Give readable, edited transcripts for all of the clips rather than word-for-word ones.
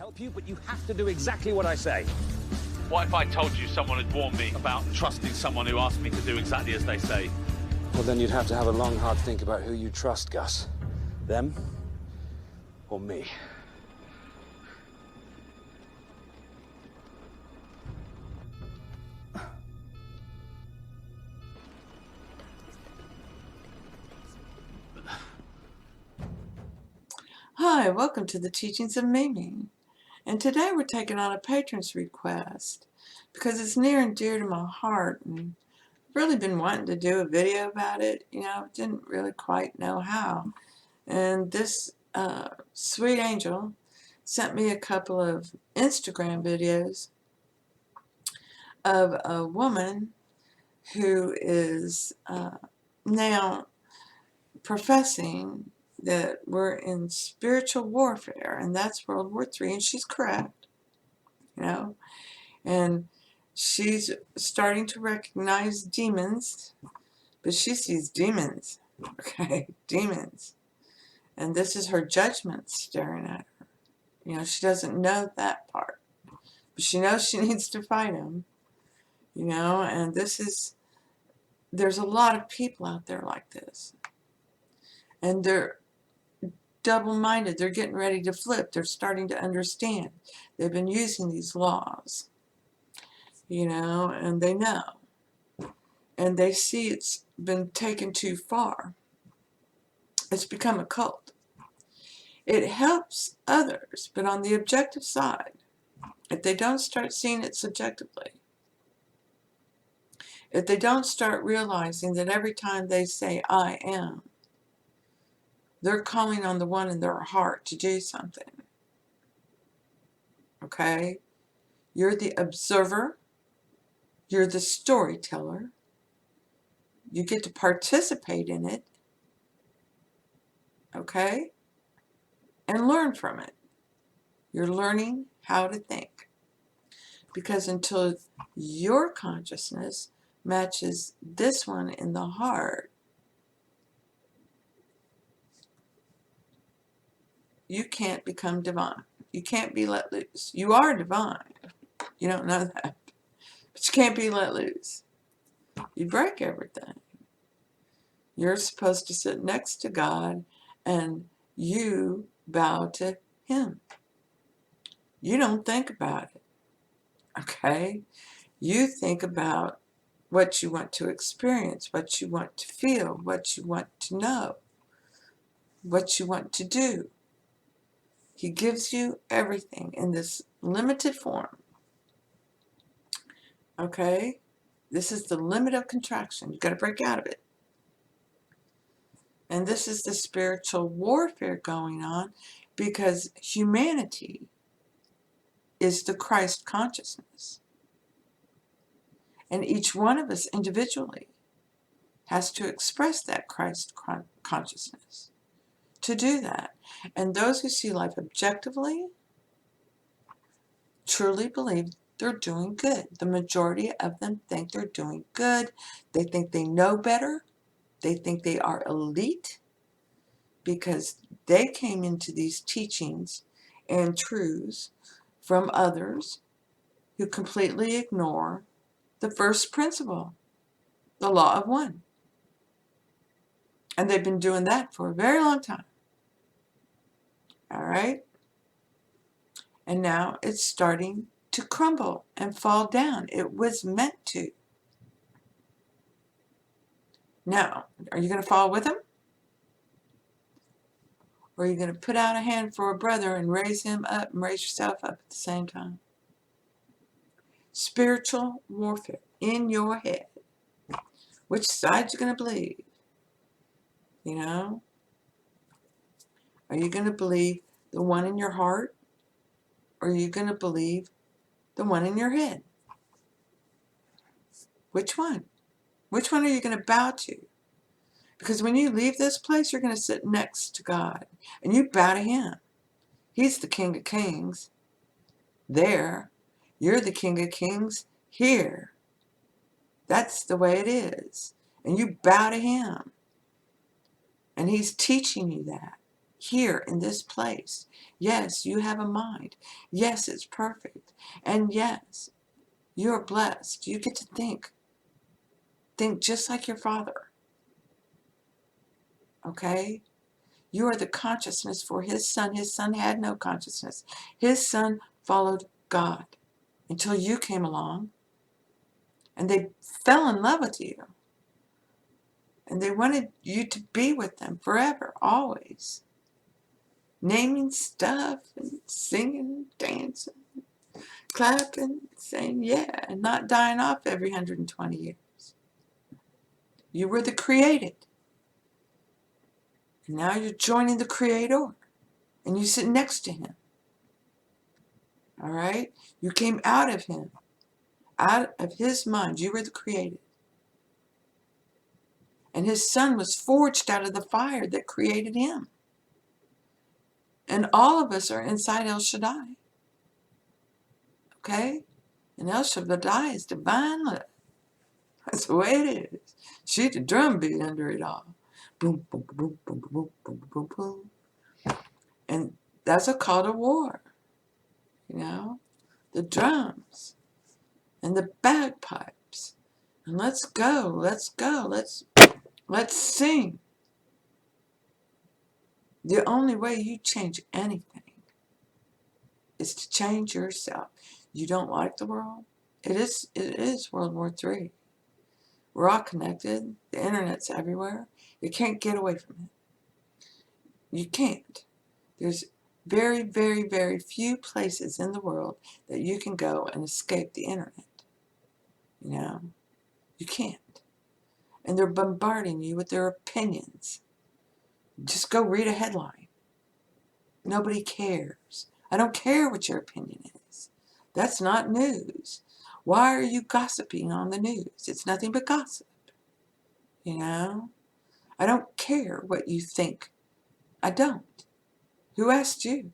help you, but you have to do exactly what I say. What if I told you someone had warned me about trusting someone who asked me to do exactly as they say? Well, then you'd have to have a long, hard think about who you trust, Gus. Them or me. Hi, welcome to the Teachings of Mimi. And today we're taking on a patron's request because it's near and dear to my heart, and I've really been wanting to do a video about it. Didn't really quite know how. And this sweet angel sent me a couple of Instagram videos of a woman who is now professing that we're in spiritual warfare, and that's World War III, and she's correct, and she's starting to recognize demons, but she sees demons, okay, demons, and this is her judgment staring at her. She doesn't know that part, but she knows she needs to fight him, and there's a lot of people out there like this, and they're double-minded. They're getting ready to flip. They're starting to understand. They've been using these laws, and they know. And they see it's been taken too far. It's become a cult. It helps others, but on the objective side, if they don't start seeing it subjectively, if they don't start realizing that every time they say, I am, they're calling on the one in their heart to do something. Okay? You're the observer. You're the storyteller. You get to participate in it. Okay? And learn from it. You're learning how to think. Because until your consciousness matches this one in the heart, you can't become divine. You can't be let loose. You are divine. You don't know that. But you can't be let loose. You break everything. You're supposed to sit next to God and you bow to Him. You don't think about it. Okay? You think about what you want to experience, what you want to feel, what you want to know, what you want to do. He gives you everything in this limited form. Okay? This is the limit of contraction. You've got to break out of it. And this is the spiritual warfare going on because humanity is the Christ consciousness. And each one of us individually has to express that Christ consciousness. To do that. And those who see life objectively truly believe they're doing good. The majority of them think they're doing good. They think they know better. They think they are elite because they came into these teachings and truths from others who completely ignore the first principle, the law of one. And they've been doing that for a very long time. All right? And now it's starting to crumble and fall down. It was meant to. Now, are you going to fall with them? Or are you going to put out a hand for a brother and raise him up and raise yourself up at the same time? Spiritual warfare in your head. Which side you going to believe? Are you going to believe the one in your heart? Or are you going to believe the one in your head? Which one? Which one are you going to bow to? Because when you leave this place, you're going to sit next to God. And you bow to Him. He's the King of Kings. There. You're the King of Kings. Here. That's the way it is. And you bow to Him. And He's teaching you that. here in this place. Yes, you have a mind. Yes, it's perfect. And yes, you're blessed. You get to think. Think just like your Father. Okay? You are the consciousness for His Son. His Son had no consciousness. His Son followed God until you came along and they fell in love with you. And they wanted you to be with them forever, always. Naming stuff and singing, dancing, clapping, saying yeah, and not dying off every 120 years. You were the created. And now you're joining the Creator. And you sit next to Him. All right? You came out of Him. Out of His mind. You were the created. And His Son was forged out of the fire that created Him. And all of us are inside El Shaddai. Okay? And El Shaddai is divine love. That's the way it is. She's the drum beat under it all. Boom, boom, boom, boom, boom, boom, boom, boom. And that's a call to war. You know? The drums. And the bagpipes. And let's go. Let's go. Let's sing. The only way you change anything is to change yourself. You don't like the world? It is World War III. We're all connected. The internet's everywhere. You can't get away from it. You can't. There's very, very, very few places in the world that you can go and escape the internet. You know? You can't. And they're bombarding you with their opinions. Just go read a headline. Nobody cares. I don't care what your opinion is. That's not news. Why are you gossiping on the news? It's nothing but gossip. You know? I don't care what you think. I don't. Who asked you?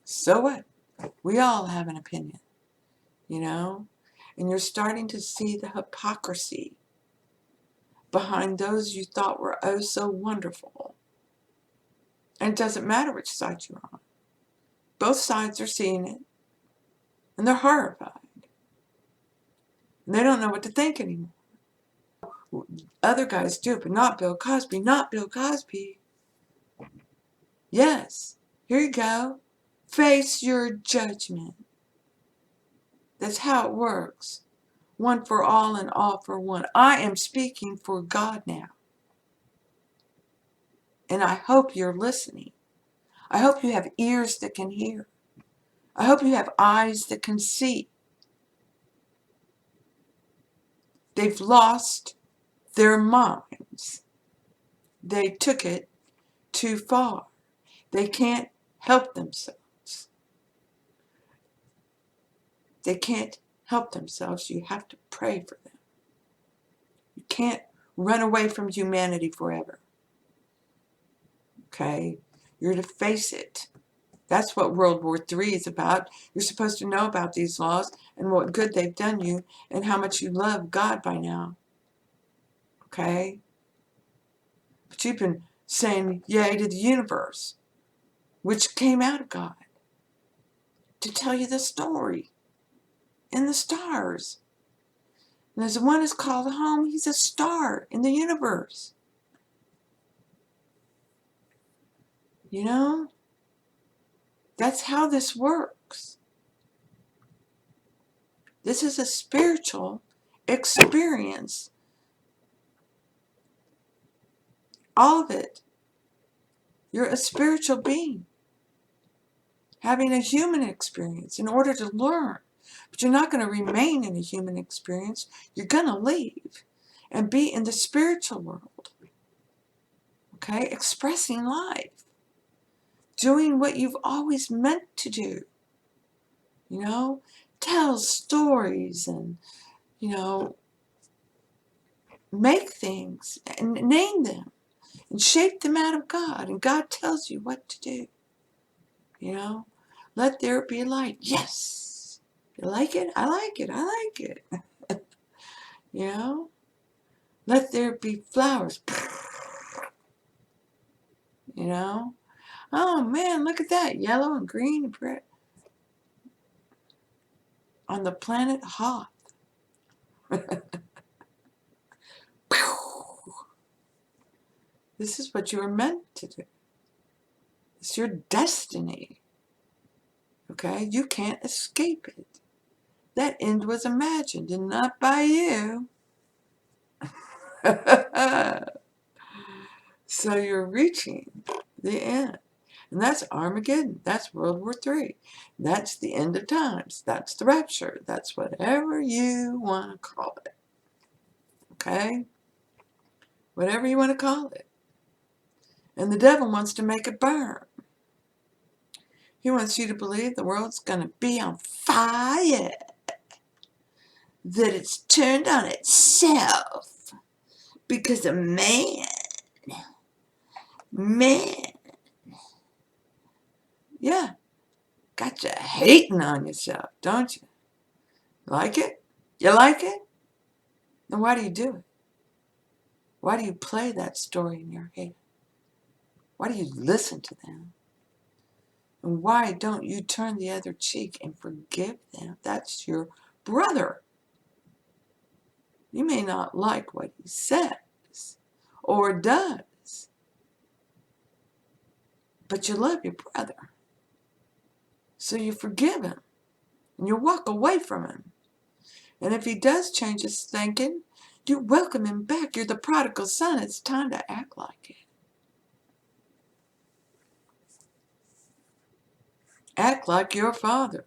So what? We all have an opinion. You know? And you're starting to see the hypocrisy behind those you thought were oh so wonderful. And it doesn't matter which side you're on. Both sides are seeing it. And they're horrified. And they don't know what to think anymore. Other guys do, but not Bill Cosby. Not Bill Cosby. Yes. Here you go. Face your judgment. That's how it works. One for all and all for one. I am speaking for God now. And I hope you're listening. I hope you have ears that can hear. I hope you have eyes that can see. They've lost their minds. They took it too far. They can't help themselves. They can't help themselves. You have to pray for them. You can't run away from humanity forever. Okay? You're to face it. That's what World War III is about. You're supposed to know about these laws and what good they've done you and how much you love God by now. Okay? But you've been saying yay to the universe, which came out of God, to tell you the story in the stars. And there's one is called home. He's a star in the universe. You know? That's how this works. This is a spiritual experience. All of it. You're a spiritual being. Having a human experience in order to learn. But you're not going to remain in a human experience. You're going to leave and be in the spiritual world. Okay? Expressing life. Doing what you've always meant to do. You know? Tell stories and, you know, make things and name them and shape them out of God. And God tells you what to do. You know? Let there be light. Yes. You like it? I like it. I like it. You know? Let there be flowers. you know. Oh man, look at that, yellow and green and red on the planet Hoth. This is what you were meant to do. It's your destiny. Okay? You can't escape it. That end was imagined and not by you. So you're reaching the end. And that's Armageddon. That's World War III. That's the end of times. That's the rapture. That's whatever you want to call it. Okay? Whatever you want to call it. And the devil wants to make it burn. He wants you to believe the world's going to be on fire. That it's turned on itself because of man. Man. Yeah. Got you hating on yourself, don't you? Like it? You like it? Then why do you do it? Why do you play that story in your head? Why do you listen to them? And why don't you turn the other cheek and forgive them? That's your brother. You may not like what he says or does, but you love your brother. So you forgive him and you walk away from him. And if he does change his thinking, you welcome him back. You're the prodigal son. It's time to act like it. Act like your father.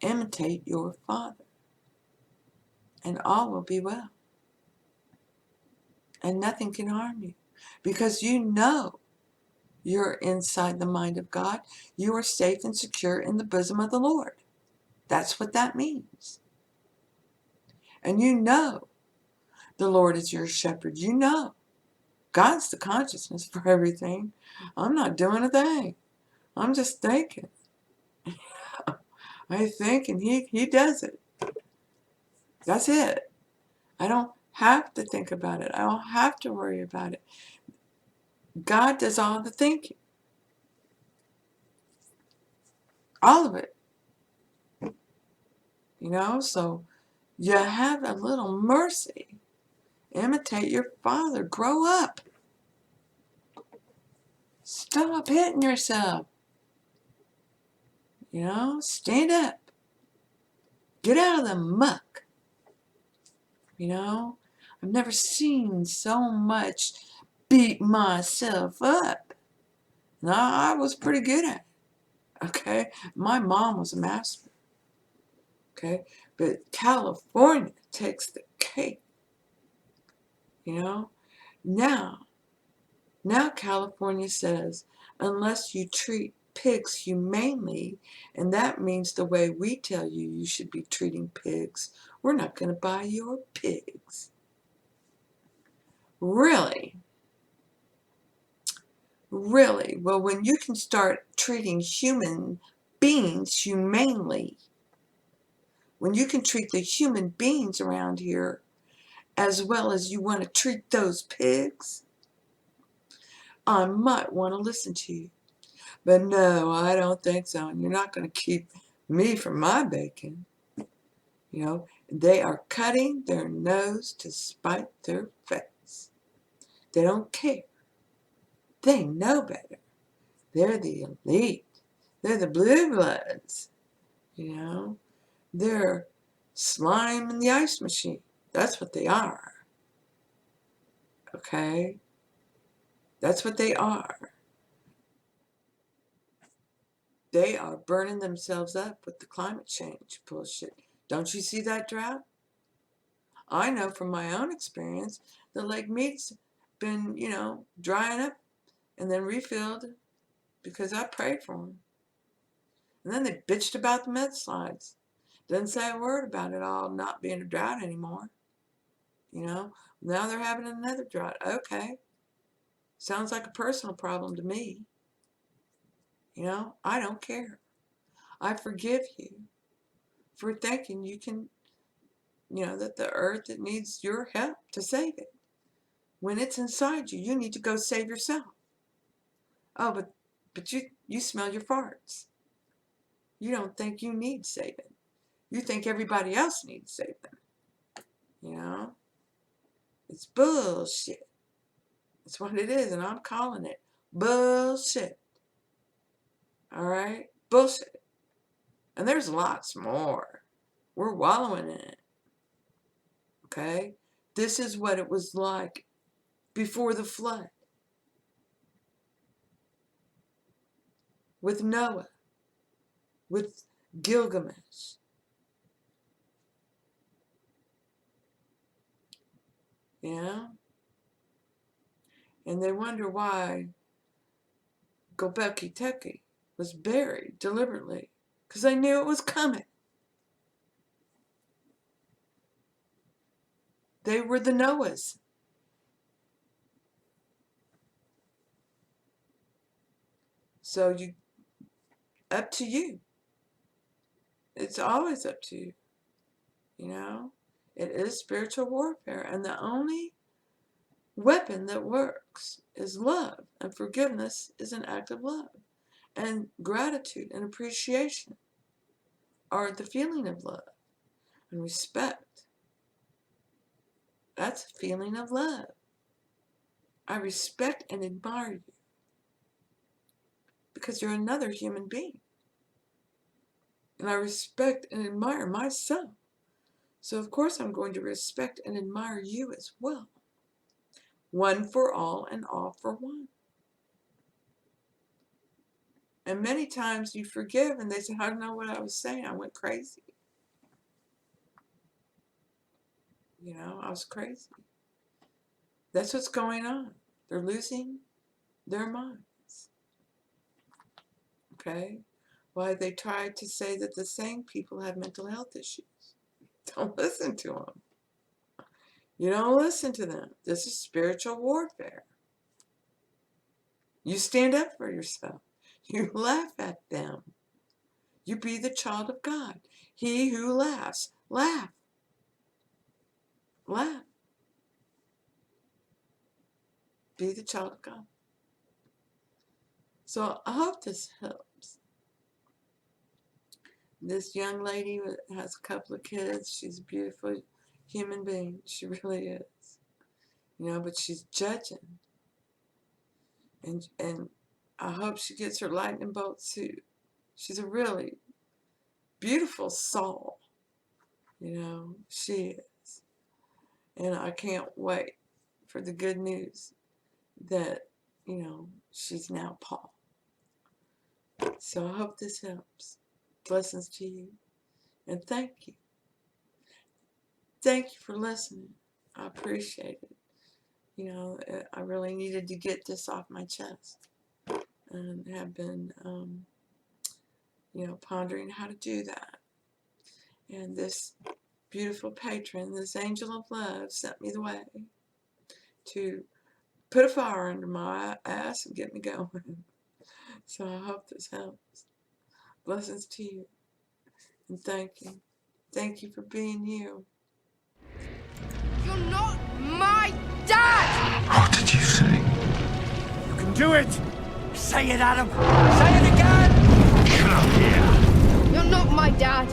Imitate your father. And all will be well. And nothing can harm you. Because you know you're inside the mind of God. You are safe and secure in the bosom of the Lord. That's what that means. And you know the Lord is your shepherd. You know God's the consciousness for everything. I'm not doing a thing. I'm just thinking. I think and he does it. That's it. I don't have to think about it. I don't have to worry about it. God does all the thinking. All of it. You know, so you have a little mercy. Imitate your father. Grow up. Stop hitting yourself. You know, stand up. Get out of the muck. You know, I've never seen so much beat myself up. No, I was pretty good at it. Okay, my mom was a master. Okay, but California takes the cake. You know, now California says, unless you treat pigs humanely, and that means the way we tell you you should be treating pigs, we're not going to buy your pigs. Really? Really? Well, when you can start treating human beings humanely, when you can treat the human beings around here as well as you want to treat those pigs, I might want to listen to you. But no, I don't think so. And you're not going to keep me from my bacon. You know, they are cutting their nose to spite their face. They don't care. They know better. They're the elite. They're the blue bloods. You know, they're slime in the ice machine. That's what they are. Okay? That's what they are. They are burning themselves up with the climate change bullshit. Don't you see that drought? I know from my own experience, the Lake Mead's been, you know, drying up and then refilled because I prayed for them. And then they bitched about the mudslides. Didn't say a word about it all not being a drought anymore. You know, now they're having another drought. Okay. Sounds like a personal problem to me. You know, I don't care. I forgive you for thinking you can, you know, that the earth, it needs your help to save it. When it's inside you, you need to go save yourself. Oh, but you smell your farts. You don't think you need saving. You think everybody else needs saving. You know? It's bullshit. That's what it is, and I'm calling it bullshit. All right? Bullshit. And there's lots more. We're wallowing in it. Okay? This is what it was like before the flood. With Noah. With Gilgamesh. Yeah? And they wonder why Göbekli Tepe was buried deliberately. Because they knew it was coming. They were the Noahs. So up to you. It's always up to you. You know? It is spiritual warfare. And the only weapon that works is love. And forgiveness is an act of love. And gratitude and appreciation are the feeling of love. And respect. That's a feeling of love. I respect and admire you. Because you're another human being. And I respect and admire myself. So of course I'm going to respect and admire you as well. One for all and all for one. And many times you forgive and they say, I don't know what I was saying. I went crazy. You know, I was crazy. That's what's going on. They're losing their minds. Okay? Why they tried to say that the sane people have mental health issues. Don't listen to them. You don't listen to them. This is spiritual warfare. You stand up for yourself. You laugh at them. You be the child of God. He who laughs, laugh. Laugh. Be the child of God. So I hope this helps. This young lady has a couple of kids. She's a beautiful human being. She really is. You know, but she's judging. And I hope she gets her lightning bolt suit. She's a really beautiful soul. You know, she is. And I can't wait for the good news that, you know, she's now Paul. So I hope this helps. Blessings to you. And thank you. Thank you for listening. I appreciate it. You know, I really needed to get this off my chest. And have been, you know, pondering how to do that. And this beautiful patron, this angel of love, sent me the way to put a fire under my ass and get me going. So I hope this helps. Blessings to you. And thank you. Thank you for being you. You're not my dad! What did you say? You can do it! Say it, Adam! Say it again! Get up here! You're not my dad.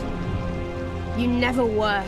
You never were.